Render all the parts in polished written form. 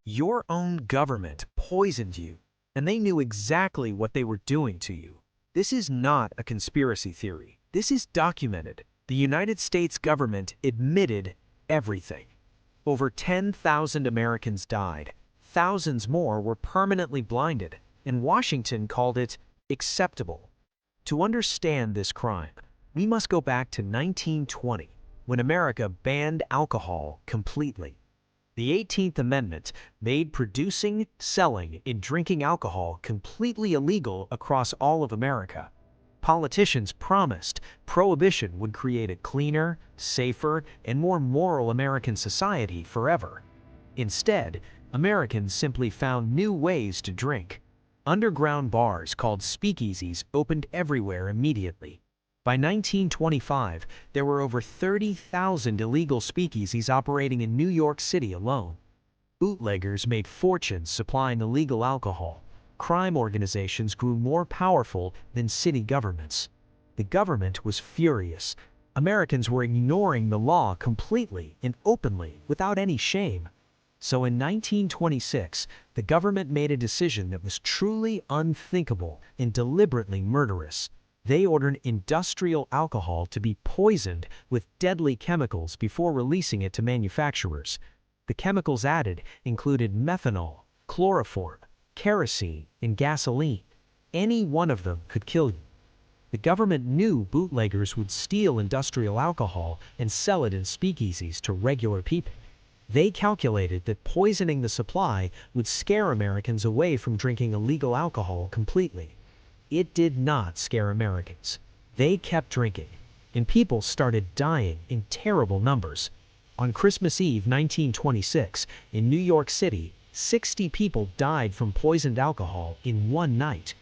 Your own government poisoned you, and they knew exactly what they were doing to you. This is not a conspiracy theory. This is documented. The United States government admitted everything. Over 10,000 Americans died. Thousands more were permanently blinded, and Washington called it acceptable. To understand this crime, we must go back to 1920, when America banned alcohol completely. The 18th Amendment made producing, selling, and drinking alcohol completely illegal across all of America. Politicians promised Prohibition would create a cleaner, safer, and more moral American society forever. Instead, Americans simply found new ways to drink. Underground bars called speakeasies opened everywhere immediately. By 1925, there were over 30,000 illegal speakeasies operating in New York City alone. Bootleggers made fortunes supplying illegal alcohol. Crime organizations grew more powerful than city governments. The government was furious. Americans were ignoring the law completely and openly without any shame. So in 1926, the government made a decision that was truly unthinkable and deliberately murderous. They ordered industrial alcohol to be poisoned with deadly chemicals before releasing it to manufacturers. The chemicals added included methanol, chloroform, kerosene, and gasoline. Any one of them could kill you. The government knew bootleggers would steal industrial alcohol and sell it in speakeasies to regular people. They calculated that poisoning the supply would scare Americans away from drinking illegal alcohol completely. It did not scare Americans. They kept drinking, and people started dying in terrible numbers. On Christmas Eve 1926, in New York City, 60 people died from poisoned alcohol in one night.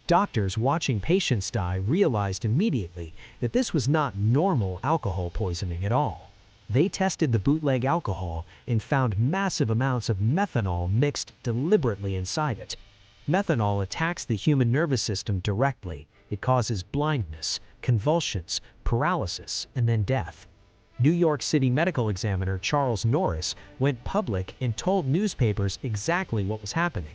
Doctors watching patients die realized immediately that this was not normal alcohol poisoning at all. They tested the bootleg alcohol and found massive amounts of methanol mixed deliberately inside it. Methanol attacks the human nervous system directly. It causes blindness, convulsions, paralysis, and then death. New York City medical examiner Charles Norris went public and told newspapers exactly what was happening.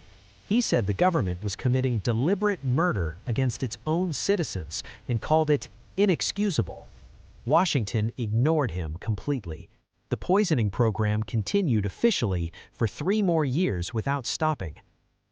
He said the government was committing deliberate murder against its own citizens and called it inexcusable. Washington ignored him completely. The poisoning program continued officially for 3 more years without stopping.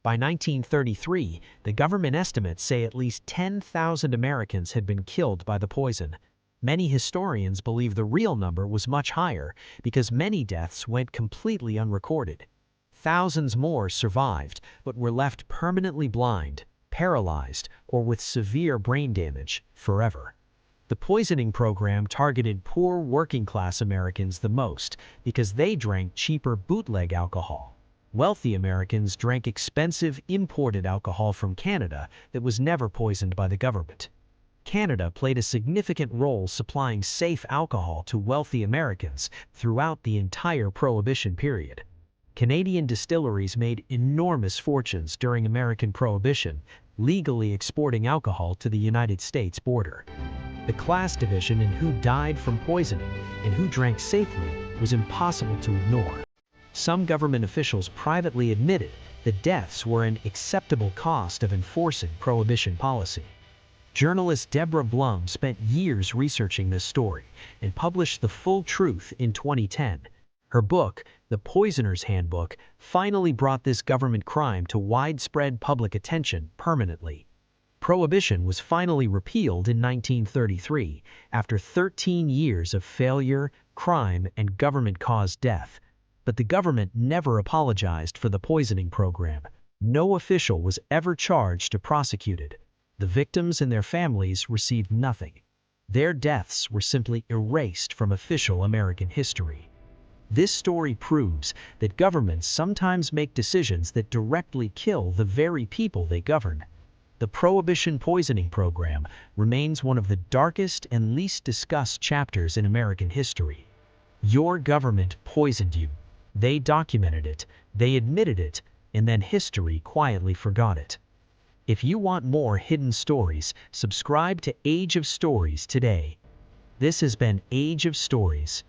By 1933, the government estimates say at least 10,000 Americans had been killed by the poison. Many historians believe the real number was much higher because many deaths went completely unrecorded. Thousands more survived but were left permanently blind, paralyzed, or with severe brain damage forever. The poisoning program targeted poor working-class Americans the most because they drank cheaper bootleg alcohol. Wealthy Americans drank expensive imported alcohol from Canada that was never poisoned by the government. Canada played a significant role supplying safe alcohol to wealthy Americans throughout the entire Prohibition period. Canadian distilleries made enormous fortunes during American Prohibition, legally exporting alcohol to the United States border. The class division in who died from poisoning and who drank safely was impossible to ignore. Some government officials privately admitted that deaths were an acceptable cost of enforcing Prohibition policy. Journalist Deborah Blum spent years researching this story and published the full truth in 2010. Her book, The Poisoner's Handbook, finally brought this government crime to widespread public attention permanently. Prohibition was finally repealed in 1933 after 13 years of failure, crime, and government-caused death. But the government never apologized for the poisoning program. No official was ever charged or prosecuted. The victims and their families received nothing. Their deaths were simply erased from official American history. This story proves that governments sometimes make decisions that directly kill the very people they govern. The Prohibition poisoning program remains one of the darkest and least discussed chapters in American history. Your government poisoned you. They documented it, they admitted it, and then history quietly forgot it. If you want more hidden stories, subscribe to Age of Stories today. This has been Age of Stories.